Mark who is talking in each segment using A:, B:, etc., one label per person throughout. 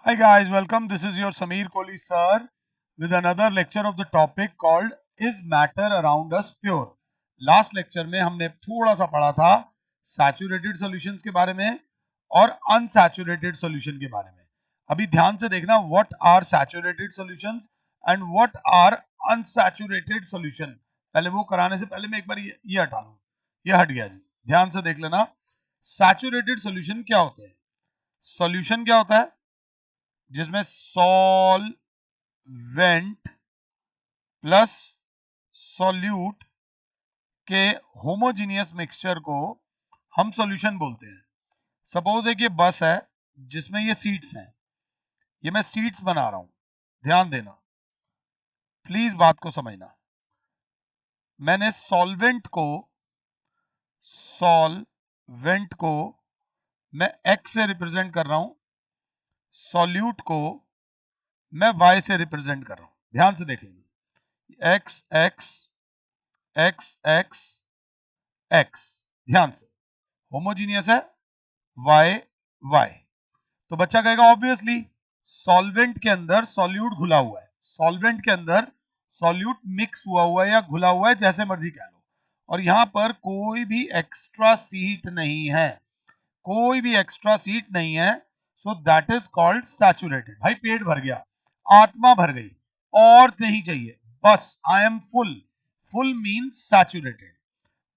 A: Hi guys, welcome. This is your Sameer Kohli sir with another lecture of the topic called Is Matter Around Us Pure? Last lecture में हमने थोड़ा सा पढ़ा था saturated solutions के बारे में और अनसैचुरेटेड सॉल्यूशन के बारे में. अभी ध्यान से देखना what are saturated solutions and what are unsaturated solution. पहले वो कराने से पहले मैं एक बार ये हटा लूं. ये हट गया जी. ध्यान से देख लेना. सैचुरेटेड सॉल्यूशन क्या होते हैं? सॉल्यूशन क्या होता है? जिसमें सॉल्वेंट प्लस सॉल्यूट के होमोजीनियस मिक्सचर को हम सॉल्यूशन बोलते हैं. सपोज एक ये बस है जिसमें ये सीट्स हैं. ये मैं सीट्स बना रहा हूं. ध्यान देना, प्लीज बात को समझना. मैंने सॉल्वेंट को मैं एक्स से रिप्रेजेंट कर रहा हूं. सॉल्यूट को मैं वाई से रिप्रेजेंट कर रहा हूं. ध्यान से देख लेना. X x x x x. ध्यान से, होमोजीनियस है. Y y. तो बच्चा कहेगा ऑब्वियसली सॉल्वेंट के अंदर सॉल्यूट घुला हुआ है. सॉल्वेंट के अंदर सॉल्यूट मिक्स हुआ है या घुला हुआ है, जैसे मर्जी कह लो. और यहां पर कोई भी एक्स्ट्रा सीट नहीं है. कोई भी एक्स्ट्रा सीट नहीं है. So that is called saturated. भाई पेट भर गया, आत्मा भर गई, और नहीं चाहिए, बस I am full. Full means saturated.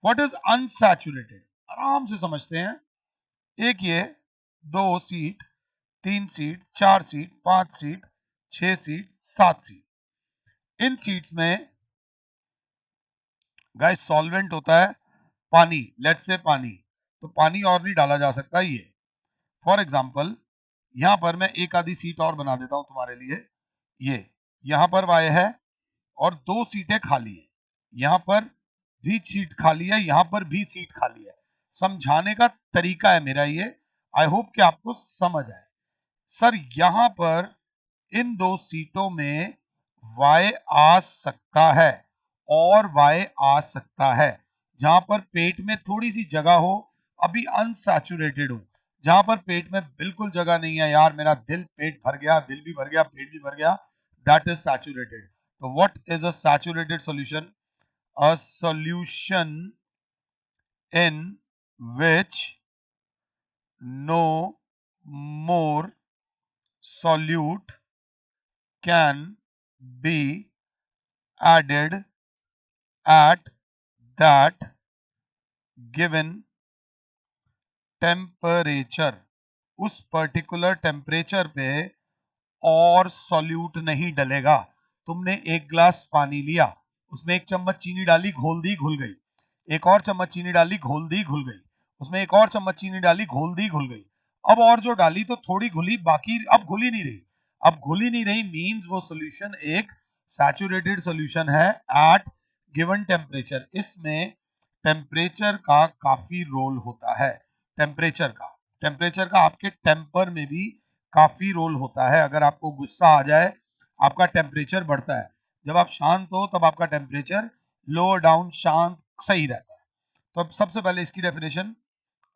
A: What is unsaturated? आराम से समझते हैं. एक ये 2 seat, 3 seat, 4 seat, 5 seat, 6 seat, 7 seat. इन सीट्स में गाइस सॉल्वेंट होता है पानी. लेट्स से पानी. तो पानी और नहीं डाला जा सकता. ये फॉर एग्जांपल यहां पर मैं एक आधी सीट और बना देता हूं तुम्हारे लिए. ये यहां पर वाई है और 2 सीटें खाली है. यहां पर भी सीट खाली है, यहां पर भी सीट खाली है. समझाने का तरीका है मेरा ये. आई होप कि आपको समझ आए. सर यहां पर इन 2 सीटों में वाई आ सकता है और वाई आ सकता है. जहां पर पेट में थोड़ी सी जगह हो, अभी अनसैचुरेटेड हूं. जहां पर पेट में बिल्कुल जगह नहीं है, यार मेरा दिल पेट भर गया, दिल भी भर गया, पेट भी भर गया, दैट इज सैचुरेटेड. तो what is a saturated solution? A solution in which no more solute can be added at that given temperature. उस पर्टिकुलर टेम्परेचर पे और सॉल्यूट नहीं डलेगा. तुमने एक ग्लास पानी लिया, उसमें 1 चम्मच चीनी डाली, घोल दी, घुल गई. एक और चम्मच चीनी डाली, घोल दी, घुल गई. उसमें एक और चम्मच चीनी डाली, घोल दी, घुल गई. अब और जो डाली तो थोड़ी घुली, बाकी अब घुल ही नहीं रही. अब घुल ही नहीं रही मींस वो सॉल्यूशन एक सैचुरेटेड सॉल्यूशन है एट गिवन टेम्परेचर. इसमें टेम्परेचर का काफी रोल होता है. टेम्परेचर का आपके टेम्पर में भी काफी रोल होता है. अगर आपको गुस्सा आ जाए, आपका टेम्परेचर बढ़ता है. जब आप शांत हो तब आपका टेम्परेचर लोअर डाउन, शांत, सही रहता है. तो अब सबसे पहले इसकी definition.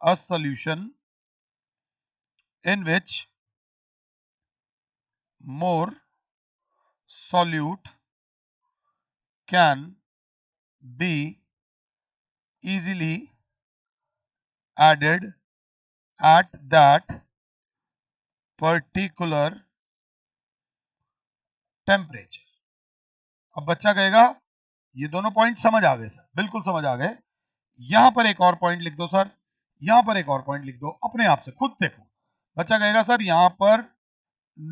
A: A solution in which more solute can be easily added at that particular temperature. अब बच्चा कहेगा ये दोनों पॉइंट समझ आ गए सर, बिल्कुल समझ आ गए. यहां पर एक और पॉइंट लिख दो सर, यहां पर एक और पॉइंट लिख दो, अपने आप से खुद देखो. बच्चा कहेगा सर यहां पर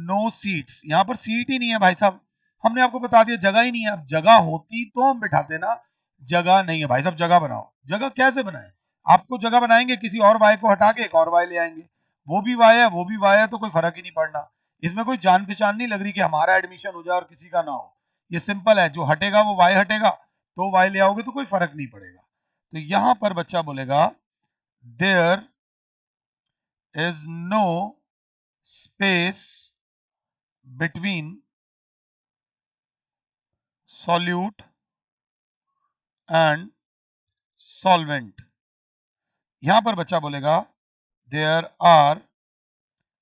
A: नो सीट्स, यहां पर सीट ही नहीं है भाई साहब. हमने आपको बता दिया जगह ही नहीं है. अब जगह होती तो हम बिठाते ना. जगह नहीं है भाई साहब, जगह बनाओ. जगह कैसे बनाए? आपको जगह बनाएंगे, किसी और वाई को हटा के एक और वाई ले आएंगे. वो भी वाई है, वो भी वाई है, तो कोई फर्क ही नहीं पड़ना. इसमें कोई जान पहचान नहीं लग रही कि हमारा एडमिशन हो जाए और किसी का ना हो. ये सिंपल है. जो हटेगा वो वाई हटेगा, तो वाई ले आओगे तो कोई फर्क नहीं पड़ेगा. तो यहां पर बच्चा बोलेगा there is no space between solute and solvent. यहां पर बच्चा बोलेगा there are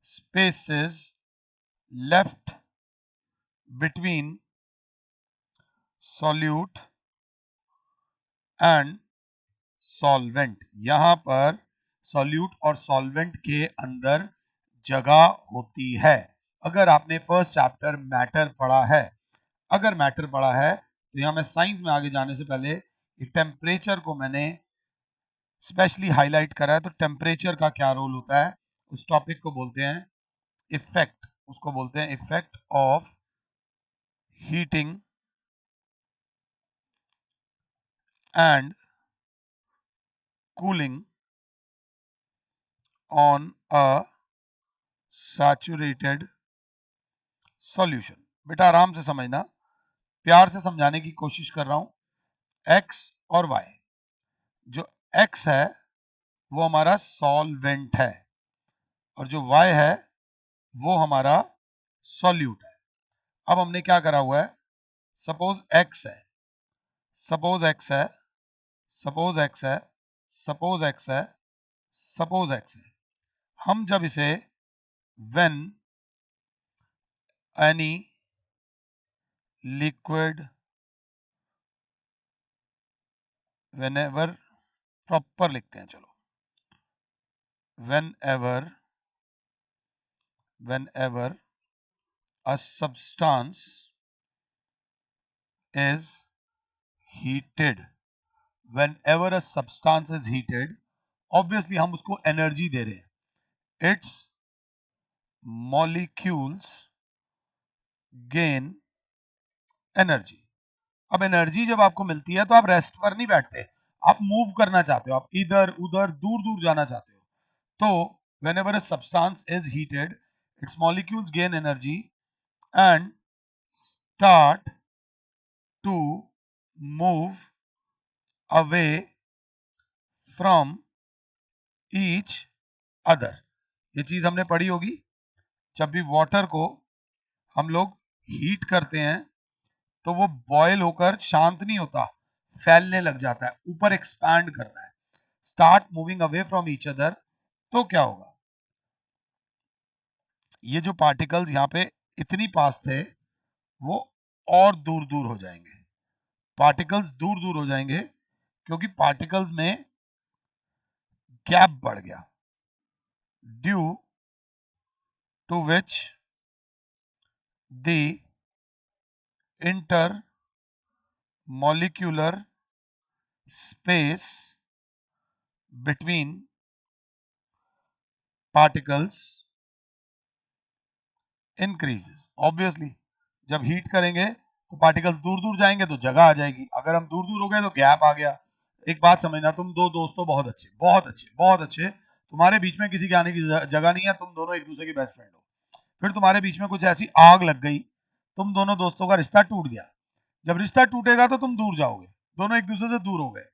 A: spaces left between solute and solvent. यहां पर सॉल्यूट और सॉल्वेंट के अंदर जगह होती है। अगर आपने फर्स्ट चैप्टर मैटर पढ़ा है, अगर मैटर पढ़ा है तो यहां मैं साइंस में आगे जाने से पहले टेम्परेचर को मैंने स्पेशली हाईलाइट करा है। तो टेम्परेचर का क्या रोल होता है, उस टॉपिक को बोलते हैं इफेक्ट, उसको बोलते हैं effect of heating and cooling on a saturated solution. बेटा आराम से समझना, प्यार से समझाने की कोशिश कर रहा हूं। x और y, जो x है वो हमारा सॉल्वेंट है और जो y है वो हमारा सॉल्यूट है। अब हमने क्या करा हुआ है, सपोज x है, सपोज x है, सपोज x है, सपोज x है, सपोज x है। हम जब इसे when any liquid, whenever, proper लिखते हैं चलो, whenever a substance is heated, whenever a substance is heated, obviously हम उसको एनर्जी दे रहे हैं, its molecules gain energy। अब एनर्जी जब आपको मिलती है तो आप रेस्ट पर नहीं बैठते, आप मूव करना चाहते हो, आप इधर उधर दूर दूर जाना चाहते हो। तो whenever a substance is heated, its molecules gain energy and start to move away from each other। ये चीज हमने पढ़ी होगी। जब भी वाटर को हम लोग हीट करते हैं तो वो बॉयल होकर शांत नहीं होता, फैलने लग जाता है, ऊपर एक्सपैंड करता है, start moving away from each other. तो क्या होगा, ये जो पार्टिकल्स यहाँ पे इतनी पास थे वो और दूर दूर हो जाएंगे, पार्टिकल्स दूर दूर हो जाएंगे क्योंकि पार्टिकल्स में गैप बढ़ गया, due to which the inter molecular space between particles increases। obviously जब हीट करेंगे तो पार्टिकल्स दूर दूर जाएंगे तो जगह आ जाएगी, अगर हम दूर दूर हो गए तो गैप आ गया। एक बात समझना, तुम दो दोस्तों बहुत अच्छे बहुत अच्छे बहुत अच्छे, तुम्हारे बीच में किसी के आने की जगह नहीं है, तुम दोनों एक दूसरे के बेस्ट फ्रेंड हो, फिर तुम्हारे बीच में कुछ ऐसी आग लग गई, तुम दोनों दोस्तों का रिश्ता टूट गया। जब रिश्ता टूटेगा तो तुम दूर जाओगे, दोनों एक दूसरे से दूर हो गए,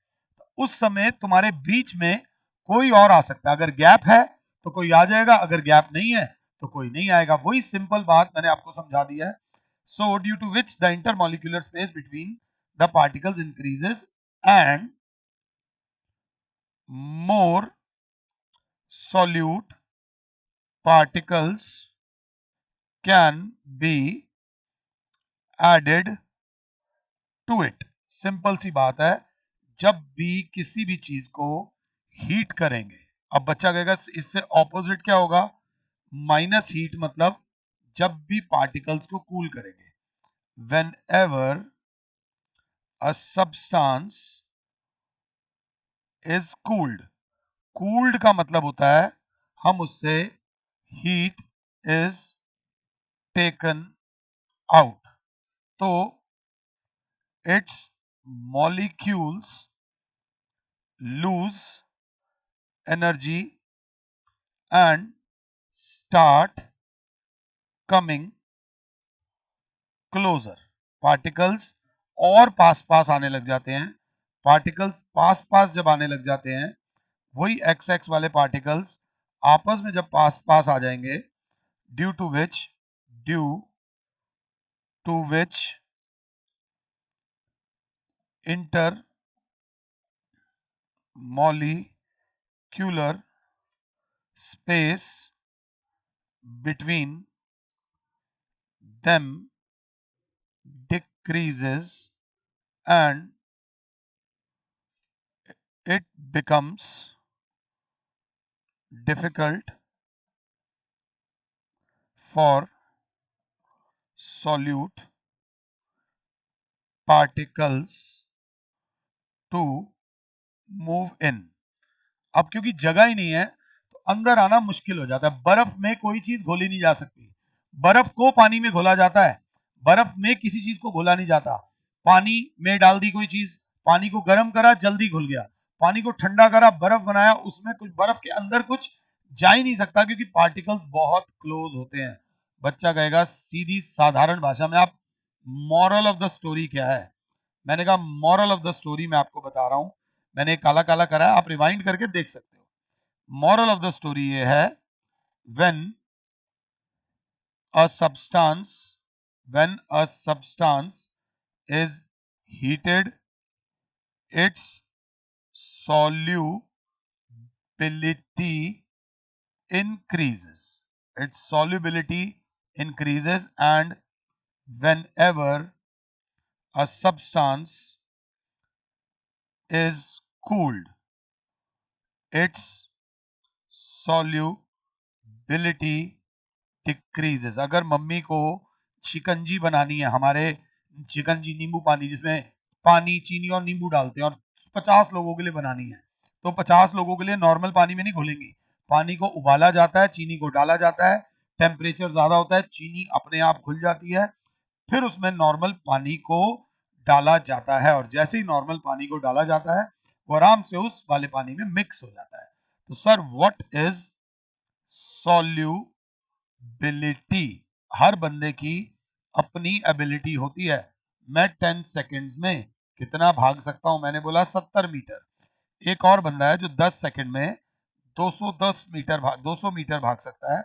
A: उस समय तुम्हारे बीच में कोई और आ सकता है। अगर गैप है तो कोई आ जाएगा, अगर गैप नहीं है तो कोई नहीं आएगा। वही सिंपल बात मैंने आपको समझा दिया है। So due to which the intermolecular space between the particles increases and more solute particles can be added to it। सिंपल सी बात है, जब भी किसी भी चीज को हीट करेंगे, अब बच्चा कहेगा इससे ऑपोजिट क्या होगा, माइनस हीट, मतलब जब भी पार्टिकल्स को कूल करेंगे। whenever a substance is cooled, cooled का मतलब होता है हम उससे हीट is taken out, तो its molecules lose energy and start coming closer। Particles और पास पास आने लग जाते हैं, पार्टिकल्स पास पास जब आने लग जाते हैं, वही एक्स एक्स वाले पार्टिकल्स आपस में जब पास पास आ जाएंगे, due to which inter molecular space between them decreases and it becomes difficult for solute particles to move in. अब क्योंकि जगह ही नहीं है तो अंदर आना मुश्किल हो जाता है। बर्फ में कोई चीज घोली नहीं जा सकती, बर्फ को पानी में घोला जाता है, बर्फ में किसी चीज को घोला नहीं जाता। पानी में डाल दी कोई चीज, पानी को गर्म करा जल्दी घुल गया, पानी को ठंडा करा बर्फ बनाया, उसमें कुछ बर्फ के अंदर कुछ जा ही नहीं सकता क्योंकि पार्टिकल्स बहुत क्लोज होते हैं। बच्चा कहेगा सीधी साधारण भाषा में, आप मॉरल ऑफ द स्टोरी क्या है? मैंने कहा मॉरल ऑफ द स्टोरी मैं आपको बता रहा हूं, मैंने काला काला करा है, आप रिवाइंड करके देख सकते हो। मॉरल ऑफ द स्टोरी ये है, when a substance when a substance is heated, its solubility increases. Its solubility increases, and whenever a substance is cooled, its solubility decreases. अगर मम्मी को शिकंजी बनानी है, हमारे शिकंजी नींबू पानी जिसमें पानी चीनी और नींबू डालते हैं और 50 लोगों के लिए बनानी है, तो 50 लोगों के लिए नॉर्मल पानी में नहीं घोलेंगी, पानी को उबाला जाता है, चीनी को डाला जाता है, टेम्परेचर ज्यादा होता है, चीनी अपने आप घुल जाती है, फिर उसमें नॉर्मल पानी को डाला जाता है, और जैसे ही नॉर्मल पानी को डाला जाता है वो आराम से उस वाले पानी में मिक्स हो जाता है। तो सर व्हाट इज सॉल्यूबिलिटी? हर बंदे की अपनी एबिलिटी होती है। मैं 10 सेकंड्स में कितना भाग सकता हूं? मैंने बोला 70 मीटर। एक और बंदा है जो 10 सेकंड में 200 मीटर भाग सकता है,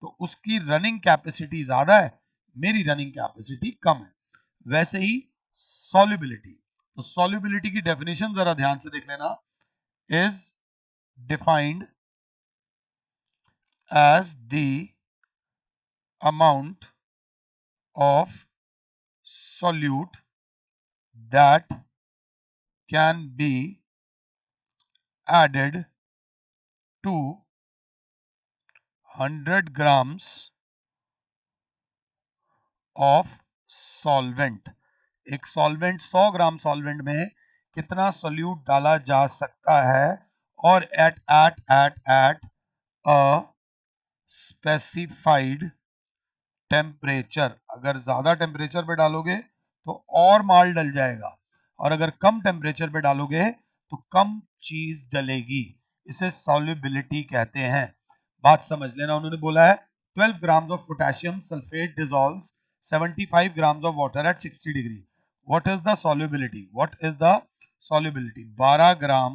A: तो उसकी रनिंग कैपेसिटी ज्यादा है, मेरी रनिंग कैपेसिटी कम है। वैसे ही सॉल्युबिलिटी, तो सॉल्युबिलिटी की डेफिनेशन जरा ध्यान से देख लेना। Is defined as the amount of solute that can be added to 100 grams of solvent। एक सॉल्वेंट 100 ग्राम सॉल्वेंट में कितना सोल्यूट डाला जा सकता है, और एट अ स्पेसिफाइड टेम्परेचर। अगर ज्यादा टेम्परेचर पे डालोगे तो और माल डल जाएगा, और अगर कम टेम्परेचर पे डालोगे तो कम चीज डलेगी। इसे सॉल्युबिलिटी कहते हैं। बात समझ लेना, उन्होंने बोला है 12 grams of potassium sulfate dissolves 75 grams of water at 60 degree. What is the solubility? What is the solubility? 12 gram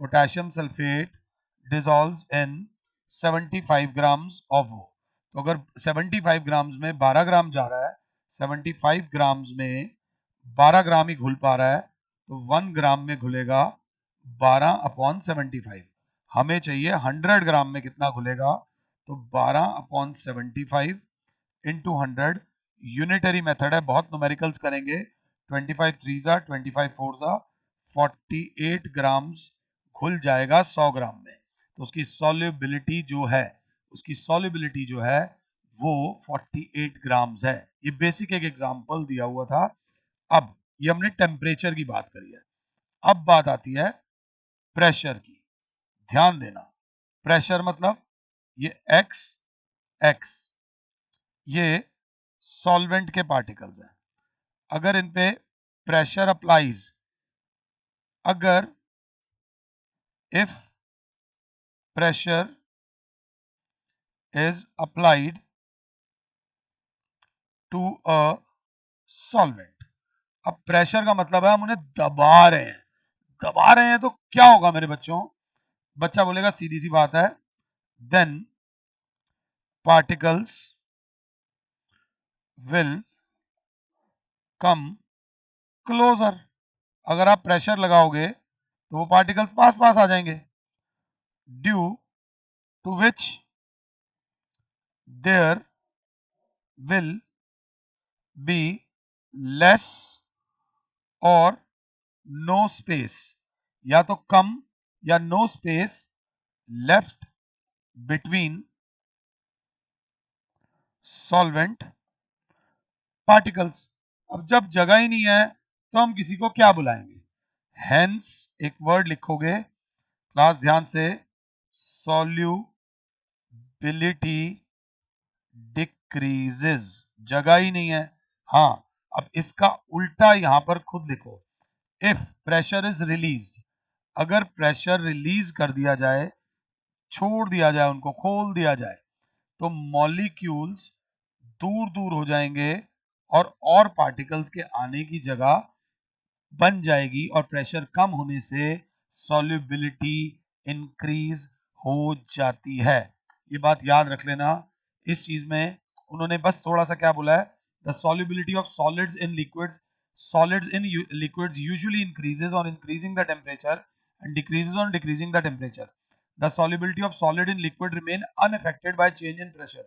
A: potassium sulphate dissolves in 75 grams of water। तो अगर 75 ग्राम्स में 12 ग्राम जा रहा है, 75 ग्राम्स में 12 ग्राम ही घुल पा रहा है, तो 1 ग्राम में घुलेगा 12/75। हमें चाहिए 100 ग्राम में कितना घुलेगा, तो 12/75 इंटू 100। यूनिटरी मेथड है, बहुत न्यूमेरिकल्स करेंगे। 25 3 जा 25 4 जा 48 ग्राम्स घुल जाएगा 100 ग्राम में। तो उसकी सॉल्युबिलिटी जो है वो 48 ग्राम्स है। ये बेसिक एक एग्जांपल दिया हुआ था। अब ये हमने टेम्परेचर की बात करी है, अब बात आती है प्रेशर की। ध्यान देना, प्रेशर मतलब ये x ये सॉल्वेंट के पार्टिकल्स हैं। अगर इन पे प्रेशर अप्लाइज, अगर if pressure is applied to a solvent. अब प्रेशर का मतलब है हम उन्हें दबा रहे हैं। दबा रहे हैं तो क्या होगा मेरे बच्चों? बच्चा बोलेगा सीधी सी बात है, then particles will come closer. अगर आप प्रेशर लगाओगे तो वो पार्टिकल्स पास पास आ जाएंगे। Due to which there will be less और नो स्पेस, या तो कम या no space left between solvent particles. अब जब जगह ही नहीं है तो हम किसी को क्या बुलाएंगे? हेंस एक वर्ड लिखोगे क्लास ध्यान से, सॉल्युबिलिटी डिक्रीजेस, जगह ही नहीं है। हाँ, अब इसका उल्टा यहां पर खुद लिखो, इफ प्रेशर इज रिलीज्ड, अगर प्रेशर रिलीज कर दिया जाए, छोड़ दिया जाए, उनको खोल दिया जाए, तो मॉलिक्यूल्स दूर दूर हो जाएंगे और पार्टिकल्स के आने की जगह बन जाएगी और प्रेशर कम होने से सॉल्युबिलिटी इंक्रीज हो जाती है। ये बात याद रख लेना। इस चीज में उन्होंने बस थोड़ा सा क्या बोला है, the solubility of solids in liquids usually increases on increasing the temperature and decreases on decreasing the temperature. The solubility of solid in liquid remain unaffected by change in pressure.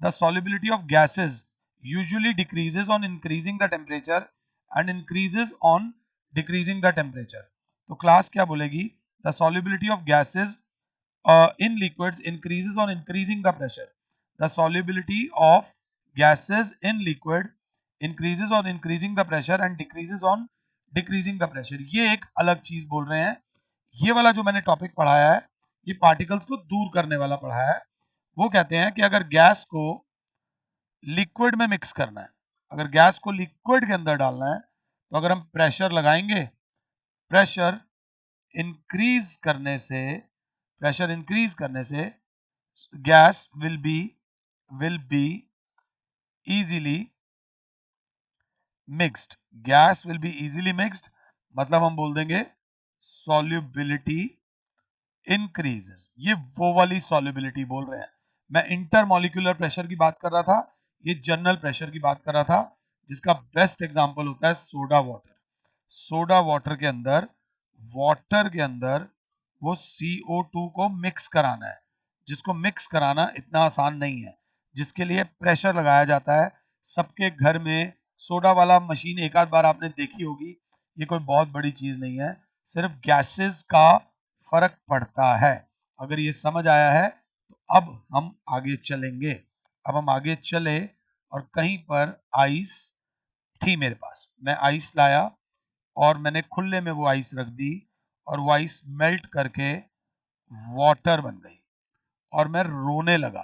A: The solubility of gases usually decreases on increasing the temperature and increases on decreasing the temperature. तो class क्या बोलेगी? The solubility of gases in liquids increases on increasing the pressure. The solubility of gases in liquid increases on increasing the pressure and decreases on decreasing the pressure. ये एक अलग चीज बोल रहे हैं। ये वाला जो मैंने टॉपिक पढ़ाया है, ये पार्टिकल्स को दूर करने वाला पढ़ाया है। वो कहते हैं कि अगर गैस को लिक्विड में मिक्स करना है, अगर गैस को लिक्विड के अंदर डालना है, तो अगर हम प्रेशर लगाएंगे, प्रेशर इंक्रीज करने से प्रेशर इंक्रीज करने से gas will be easily mixed, gas will be easily mixed, मतलब हम बोल देंगे सॉल्युबिलिटी इंक्रीजेस। ये वो वाली सॉल्युबिलिटी बोल रहे हैं। मैं इंटरमॉलिक्यूलर प्रेशर की बात कर रहा था, ये जनरल प्रेशर की बात कर रहा था, जिसका बेस्ट एग्जांपल होता है सोडा वाटर। सोडा वाटर के अंदर वो CO2 को मिक्स कराना है, जिसको मिक्स कराना इतना आसान नहीं है, जिसके लिए प्रेशर लगाया जाता है। सबके घर में सोडा वाला मशीन एक आध बार आपने देखी होगी, ये कोई बहुत बड़ी चीज नहीं है, सिर्फ गैसेस का फर्क पड़ता है। अगर ये समझ आया है तो अब हम आगे चलेंगे। अब हम आगे चले और कहीं पर आइस थी मेरे पास, मैं आइस लाया और मैंने खुले में वो आइस रख दी और वो आइस मेल्ट करके वाटर बन गई और मैं रोने लगा।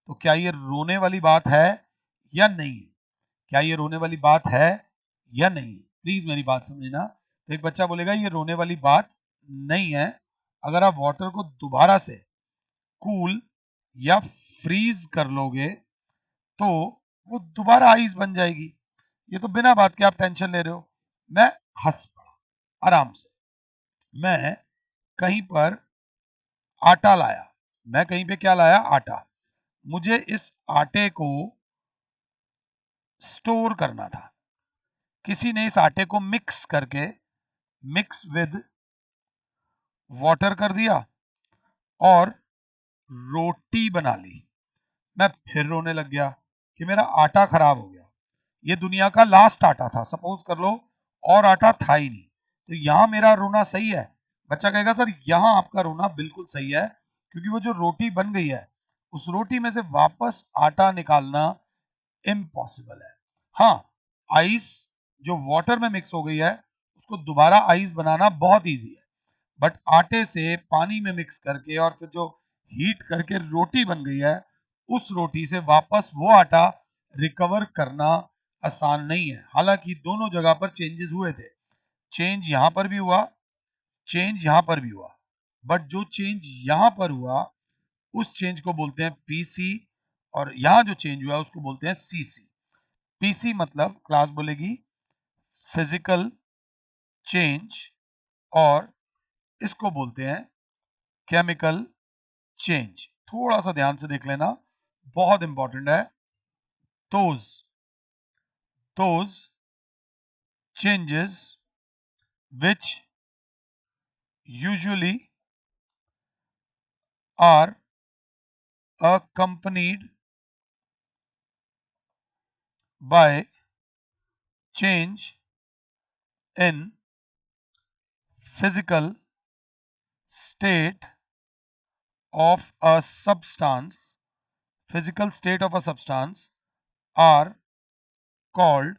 A: तो क्या ये रोने वाली बात है या नहीं? क्या ये रोने वाली बात है या नहीं? प्लीज मेरी बात समझना। तो एक बच्चा बोलेगा ये रोने वाली बात नहीं है, अगर आप वाटर को दोबारा से कूल या फ्रीज कर लोगे तो वो दोबारा आइस बन जाएगी। ये तो बिना बात के आप टेंशन ले रहे हो। मैं हंस पड़ा आराम से। मैं कहीं पर आटा लाया, मैं कहीं पे क्या लाया? आटा। मुझे इस आटे को स्टोर करना था। किसी ने इस आटे को मिक्स विद वाटर कर दिया और रोटी बना ली। मैं फिर रोने लग गया कि मेरा आटा खराब हो गया। ये दुनिया का लास्ट आटा था, सपोज कर लो, और आटा था ही नहीं। तो यहां मेरा रोना सही है? बच्चा कहेगा सर यहां आपका रोना बिल्कुल सही है, क्योंकि वो जो रोटी बन गई है, उस रोटी में से वापस आटा निकालना इम्पॉसिबल है। हाँ, आइस जो वाटर में मिक्स हो गई है, उसको दोबारा आइस बनाना बहुत इजी है, बट आटे से पानी में मिक्स करके और फिर जो हीट करके रोटी बन गई है, उस रोटी से वापस वो आटा रिकवर करना आसान नहीं है। हालांकि दोनों जगह पर चेंजेस हुए थे, चेंज यहां पर भी हुआ, चेंज यहां पर भी हुआ, बट जो चेंज यहां पर हुआ उस चेंज को बोलते हैं पीसी, और यहां जो चेंज हुआ उसको बोलते हैं सीसी। पीसी मतलब क्लास बोलेगी फिजिकल चेंज, और इसको बोलते हैं केमिकल चेंज। थोड़ा सा ध्यान से देख लेना, बहुत इंपॉर्टेंट है। those those changes which usually are accompanied by change in physical state of a substance, physical state of a substance are called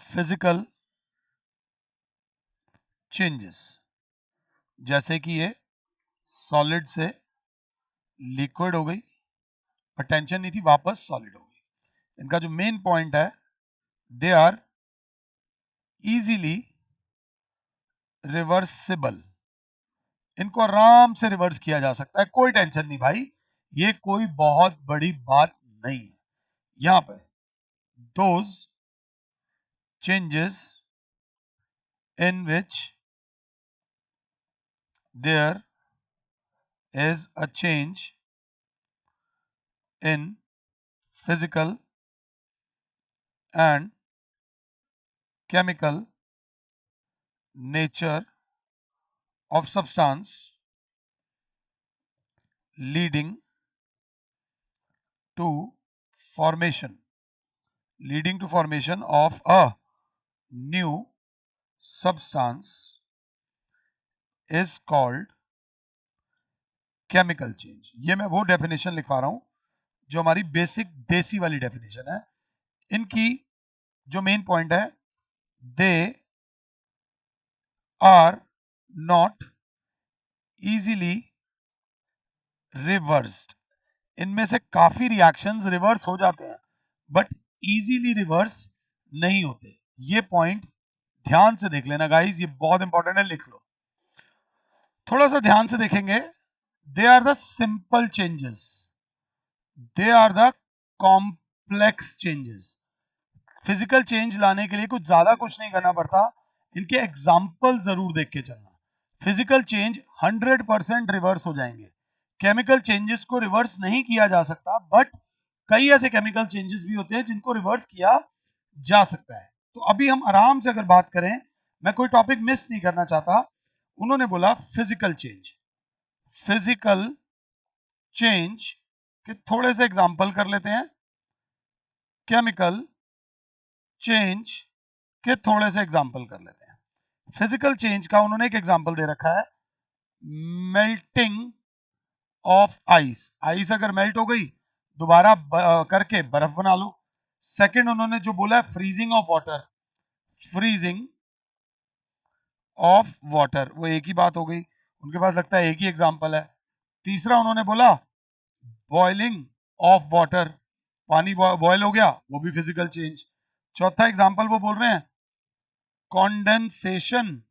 A: physical changes। जैसे कि ये सॉलिड से लिक्विड हो गई, पर टेंशन नहीं थी, वापस सॉलिड हो गई। इनका जो मेन पॉइंट है, दे आर इजीली रिवर्सिबल, इनको आराम से रिवर्स किया जा सकता है, कोई टेंशन नहीं भाई, ये कोई बहुत बड़ी बात नहीं है। यहां पे those changes in which there is a change in physical and chemical nature of substance leading to formation of a new substance is called chemical change। ये मैं वो डेफिनेशन लिखवा रहा हूं जो हमारी बेसिक देसी वाली डेफिनेशन है। इनकी जो मेन पॉइंट है, they are not easily reversed, इनमें से काफी रिएक्शंस रिवर्स हो जाते हैं बट इजीली रिवर्स नहीं होते। ये पॉइंट ध्यान से देख लेना गाइस, ये बहुत इंपॉर्टेंट है, लिख लो। थोड़ा सा ध्यान से देखेंगे, they are the simple changes, they are the complex changes. Physical change लाने के लिए कुछ ज्यादा कुछ नहीं करना पड़ता, इनके एग्जाम्पल जरूर देख के चलना। फिजिकल चेंज 100% रिवर्स हो जाएंगे, केमिकल चेंजेस को रिवर्स नहीं किया जा सकता, बट कई ऐसे केमिकल चेंजेस भी होते हैं जिनको रिवर्स किया जा सकता है। तो अभी हम आराम से अगर बात करें, मैं कोई टॉपिक मिस नहीं करना चाहता। उन्होंने बोला फिजिकल चेंज, फिजिकल चेंज के थोड़े से एग्जाम्पल कर लेते हैं, केमिकल चेंज के थोड़े से एग्जाम्पल कर लेते हैं। फिजिकल चेंज का उन्होंने एक एग्जाम्पल दे रखा है, मेल्टिंग ऑफ आइस। आइस अगर मेल्ट हो गई, दोबारा करके बर्फ बना लो। सेकंड उन्होंने जो बोला है freezing of water, freezing of water, वो एक ही बात हो गई, उनके पास लगता है एक ही एग्जाम्पल है। तीसरा उन्होंने बोला बॉइलिंग ऑफ वाटर, पानी बॉयल हो गया, वो भी फिजिकल चेंज। चौथा एग्जाम्पल वो बोल रहे हैं कॉन्डेंसेशन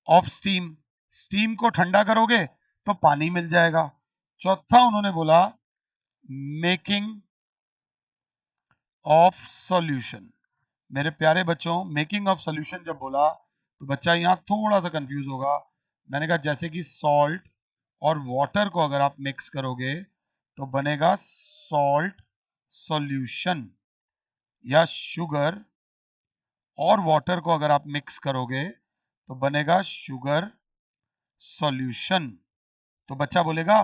A: ऑफ स्टीम, स्टीम को ठंडा करोगे तो पानी मिल जाएगा। चौथा उन्होंने बोला मेकिंग ऑफ सॉल्यूशन। मेरे प्यारे बच्चों, मेकिंग ऑफ सॉल्यूशन जब बोला तो बच्चा यहां थोड़ा सा कंफ्यूज होगा। मैंने कहा जैसे कि सॉल्ट और वाटर को अगर आप मिक्स करोगे तो बनेगा सॉल्ट सॉल्यूशन, या शुगर और वाटर को अगर आप मिक्स करोगे तो बनेगा शुगर सॉल्यूशन। तो बच्चा बोलेगा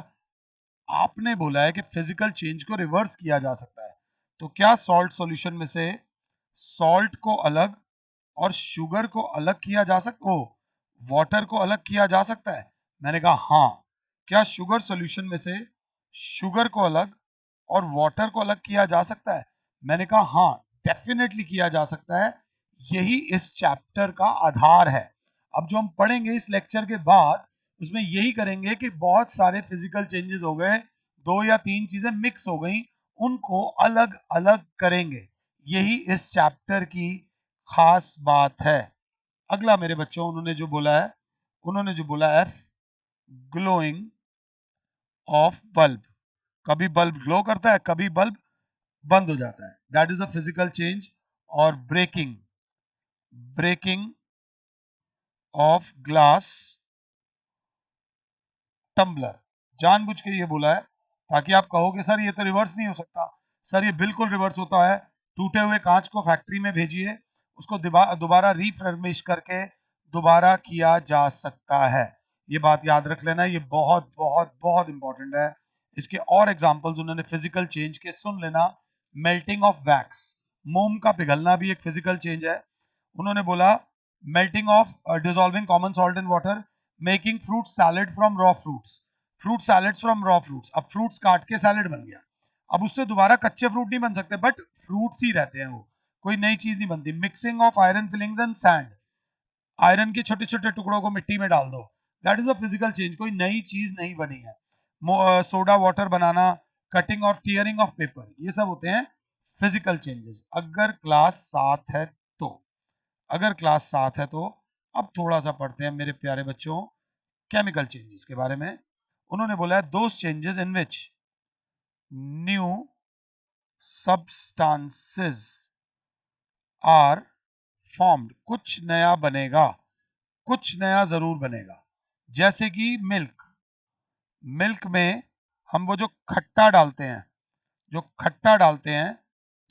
A: आपने बोला है कि फिजिकल चेंज को रिवर्स किया जा सकता है, तो क्या सॉल्ट सॉल्यूशन में से सॉल्ट को अलग और शुगर को अलग किया जा सकता, वाटर को अलग किया जा सकता है? मैंने कहा हाँ। क्या शुगर सॉल्यूशन में से शुगर को अलग और वाटर को अलग किया जा सकता है? मैंने कहा हाँ, डेफिनेटली किया जा सकता है, यही इस चैप्टर का आधार है। अब जो हम पढ़ेंगे इस लेक्चर के बाद, उसमें यही करेंगे कि बहुत सारे फिजिकल चेंजेस हो गए, 2 या 3 चीजें मिक्स हो गई, उनको अलग अलग करेंगे, यही इस चैप्टर की खास बात है। अगला मेरे बच्चों उन्होंने जो बोला है ग्लोइंग ऑफ बल्ब, कभी बल्ब ग्लो करता है, कभी बल्ब बंद हो जाता है, that is a physical change. और ब्रेकिंग ऑफ ग्लास टम्बलर, जानबूझ के ये बोला है ताकि आप कहोगे सर ये तो रिवर्स नहीं हो सकता। सर ये बिल्कुल रिवर्स होता है, टूटे हुए कांच को फैक्ट्री में भेजिए, उसको दोबारा रिफर्बिश करके दोबारा किया जा सकता है। ये बात याद रख लेना, ये बहुत बहुत बहुत इंपॉर्टेंट है। इसके और एग्जांपल्स उन्होंने फिजिकल चेंज के सुन लेना, मेल्टिंग ऑफ वैक्स, मोम का पिघलना भी एक फिजिकल चेंज है। उन्होंने बोला melting of dissolving common salt in water, making fruit salad from raw fruits, fruit salads from raw fruits, अब फ्रूट्स काट के सैलेड बन गया। अब उससे दोबारा कच्चे फ्रूट नहीं बन सकते, बट फ्रूट्स ही रहते हैं, वो कोई नई चीज नहीं बनती। Mixing of iron filings and sand, iron के छोटे छोटे टुकड़ों को मिट्टी में डाल दो, that is a physical change, कोई नई चीज नहीं बनी है। सोडा वाटर बनाना, कटिंग और टीयरिंग ऑफ पेपर, ये सब होते हैं फिजिकल चेंजेस। अगर क्लास 7 है तो, अगर क्लास 7 है तो अब थोड़ा सा पढ़ते हैं मेरे प्यारे बच्चों केमिकल चेंजेस के बारे में। उन्होंने बोला है those changes in which new substances are formed, कुछ नया बनेगा, कुछ नया जरूर बनेगा। जैसे कि मिल्क, मिल्क में हम वो जो खट्टा डालते हैं, जो खट्टा डालते हैं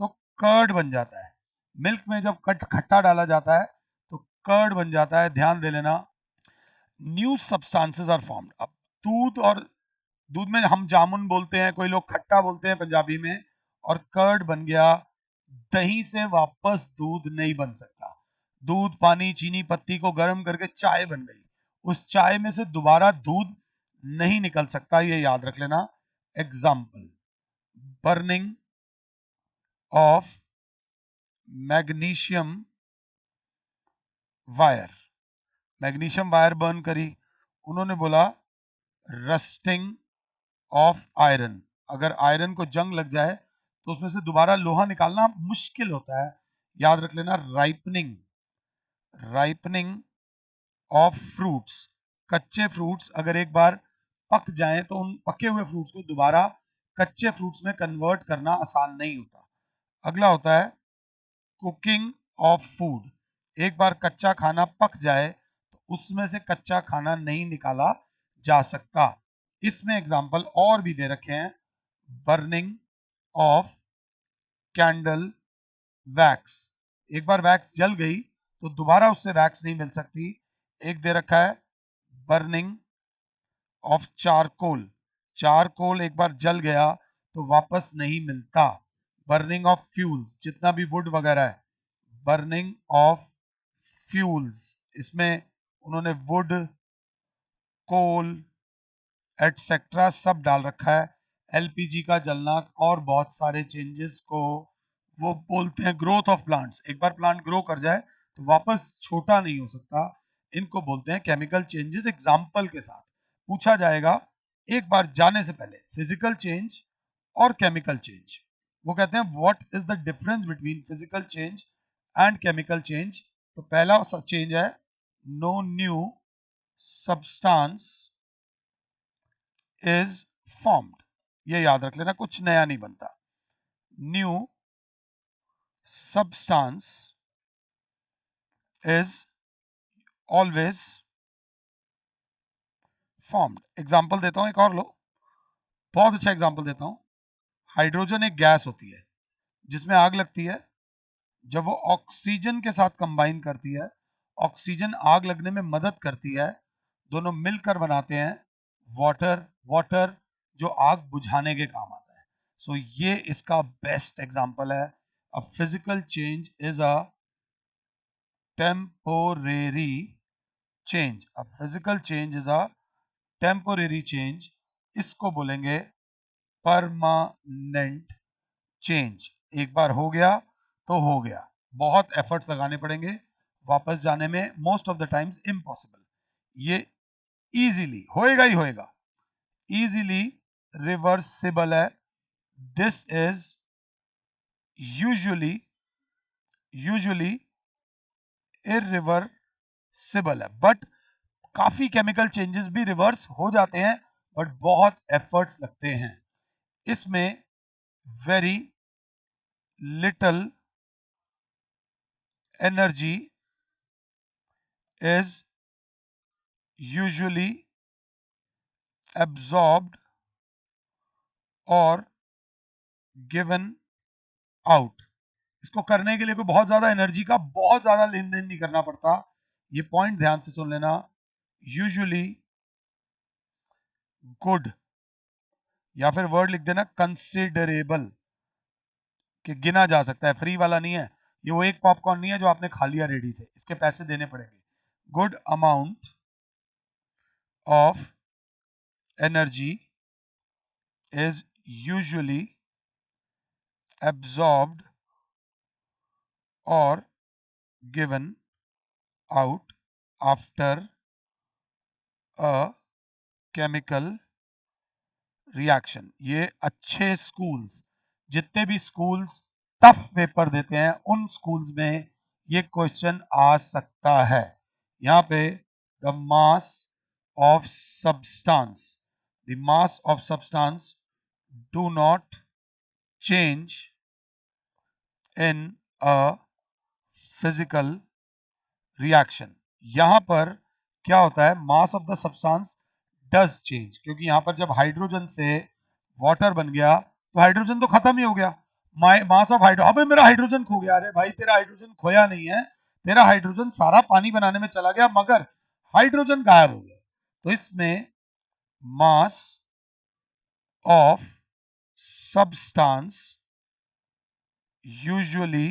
A: तो कर्ड बन जाता है। मिल्क में जब खट्टा डाला जाता है तो कर्ड बन जाता है, ध्यान दे लेना। न्यू सब्सटेंसेस आर फॉर्म्ड, अब दूध और दूध में हम जामुन बोलते हैं, कोई लोग खट्टा बोलते हैं पंजाबी में, और कर्ड बन गया। दही से वापस दूध नहीं बन सकता। दूध पानी चीनी पत्ती को गर्म करके चाय बन गई, उस चाय में से दोबारा दूध नहीं निकल सकता, ये याद रख लेना। Example, burning of magnesium wire, magnesium wire burn करी। उन्होंने बोला रस्टिंग ऑफ आयरन, अगर आयरन को जंग लग जाए तो उसमें से दोबारा लोहा निकालना मुश्किल होता है, याद रख लेना। राइपनिंग, राइपनिंग ऑफ फ्रूट्स, कच्चे फ्रूट्स अगर एक बार पक जाएं तो उन पके हुए फ्रूट्स को दोबारा कच्चे फ्रूट्स में कन्वर्ट करना आसान नहीं होता। अगला होता है कुकिंग ऑफ फूड, एक बार कच्चा खाना पक जाए तो उसमें से कच्चा खाना नहीं निकाला जा सकता। इसमें एग्जाम्पल और भी दे रखे हैं, बर्निंग ऑफ कैंडल वैक्स, एक बार वैक्स जल गई तो दोबारा उससे वैक्स नहीं मिल सकती। एक दे रखा है बर्निंग ऑफ चारकोल, चारकोल एक बार जल गया तो वापस नहीं मिलता। बर्निंग ऑफ फ्यूल्स, जितना भी वुड वगैरह है, बर्निंग ऑफ फ्यूल्स, इसमें उन्होंने वुड कोल एटसेट्रा सब डाल रखा है। एलपीजी का जलना और बहुत सारे चेंजेस को वो बोलते हैं ग्रोथ ऑफ प्लांट्स, एक बार प्लांट ग्रो कर जाए तो वापस छोटा नहीं हो सकता, इनको बोलते हैं केमिकल चेंजेस। एग्जाम्पल के साथ पूछा जाएगा एक बार जाने से पहले, फिजिकल चेंज और केमिकल चेंज। वो कहते हैं what is the difference between physical change and chemical change. तो पहला चेंज है no new substance is formed, ये याद रख लेना, कुछ नया नहीं बनता। New substance is always formed. Example देता हूं एक और, लो बहुत अच्छा एग्जाम्पल देता हूं। हाइड्रोजन एक गैस होती है जिसमें आग लगती है, जब वो ऑक्सीजन के साथ कंबाइन करती है, ऑक्सीजन आग लगने में मदद करती है, दोनों मिलकर बनाते हैं वाटर, वाटर जो आग बुझाने के काम आता है। सो ये इसका बेस्ट एग्जांपल है। A physical change is a temporary change, a physical change is a temporary change, इसको बोलेंगे परमानेंट चेंज। एक बार हो गया तो हो गया, बहुत एफर्ट्स लगाने पड़ेंगे, वापस जाने में most of the times impossible. ये इजीली होएगा ही होएगा, इजीली रिवर्सिबल है। This is usually usually irreversible है, बट काफी केमिकल चेंजेस भी रिवर्स हो जाते हैं, बट बहुत एफर्ट्स लगते हैं। इसमें very little energy is usually absorbed or given out, इसको करने के लिए कोई बहुत ज्यादा एनर्जी का बहुत ज्यादा लेन देन नहीं करना पड़ता, ये पॉइंट ध्यान से सुन लेना। यूजुअली गुड, या फिर वर्ड लिख देना कंसिडरेबल, कि गिना जा सकता है, फ्री वाला नहीं है ये, वो एक पॉपकॉर्न नहीं है जो आपने खा लिया रेडी से, इसके पैसे देने पड़ेंगे। Good amount of energy is usually absorbed or given out after a chemical reaction। ये अच्छे स्कूल्स, जितने भी स्कूल्स टफ पेपर देते हैं उन स्कूल्स में ये क्वेश्चन आ सकता है। यहाँ पे the mass of substance, the mass of substance do not change in a physical reaction. यहां पर क्या होता है, mass of the substance does change, क्योंकि यहां पर जब हाइड्रोजन से वाटर बन गया तो हाइड्रोजन तो खत्म ही हो गया। मास ऑफ हाइड्रो, अबे मेरा हाइड्रोजन खो गया। अरे भाई तेरा हाइड्रोजन खोया नहीं है, तेरा हाइड्रोजन सारा पानी बनाने में चला गया मगर हाइड्रोजन गायब हो गया। तो इसमें mass of substance usually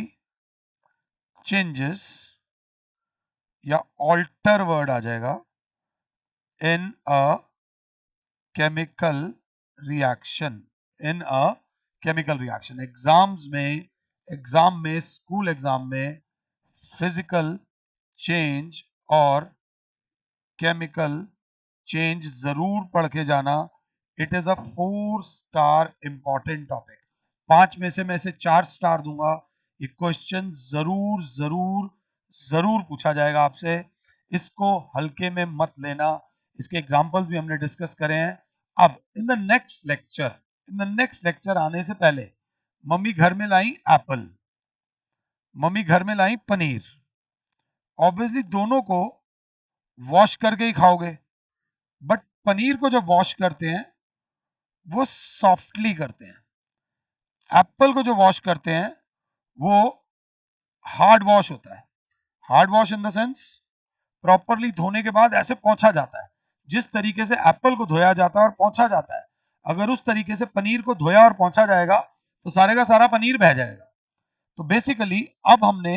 A: changes, या ऑल्टर वर्ड आ जाएगा, in a chemical reaction, in a chemical reaction. Exam में स्कूल एग्जाम में फिजिकल चेंज और केमिकल चेंज जरूर पढ़ के जाना। It is a 4 star important topic. 5 में से मैं इसे 4 स्टार दूंगा। ये क्वेश्चन जरूर जरूर जरूर पूछा जाएगा आपसे, इसको हल्के में मत लेना। इसके एग्जाम्पल्स भी हमने डिस्कस करे हैं। अब इन द नेक्स्ट लेक्चर आने से पहले मम्मी घर में लाई एप्पल, मम्मी घर में लाई पनीर। ऑब्वियसली दोनों को वॉश करके ही खाओगे, बट पनीर को जब वॉश करते हैं वो सॉफ्टली करते हैं, एप्पल को जो वॉश करते हैं वो हार्ड वॉश होता है। Hard wash in the sense properly धोने के बाद ऐसे पोंछा जाता है। जिस तरीके से एप्पल को धोया जाता है और पोंछा जाता है, अगर उस तरीके से पनीर को धोया और पोंछा जाएगा तो सारे का सारा पनीर बह जाएगा। तो बेसिकली अब हमने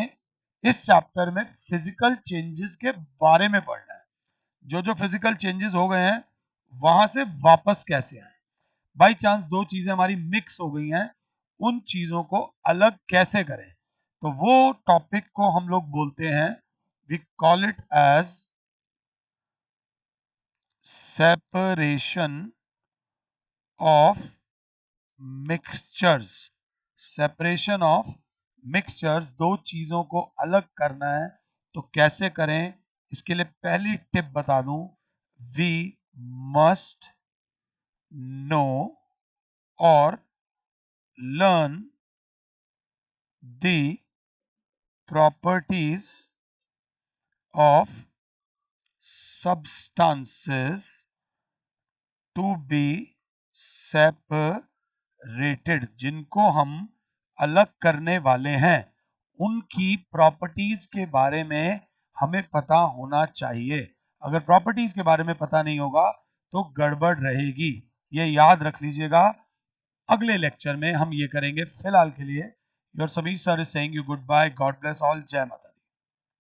A: इस चैप्टर में फिजिकल चेंजेस के बारे में पढ़ना है। जो जो फिजिकल चेंजेस हो गए हैं वहां से वापस कैसे आए। बाई चांस दो चीजें हमारी मिक्स हो गई हैं, उन चीजों को अलग कैसे करें, तो वो टॉपिक को हम लोग बोलते हैं, we call it as separation of mixtures. Separation of mixtures, दो चीजों को अलग करना है तो कैसे करें, इसके लिए पहली टिप बता दूं, वी मस्ट नो और learn the properties of substances to be separated। जिनको हम अलग करने वाले हैं उनकी प्रॉपर्टीज के बारे में हमें पता होना चाहिए। अगर प्रॉपर्टीज के बारे में पता नहीं होगा तो गड़बड़ रहेगी, ये याद रख लीजिएगा। अगले लेक्चर में हम ये करेंगे। फिलहाल के लिए your Sameer sir is saying you goodbye, God bless all, जय माता।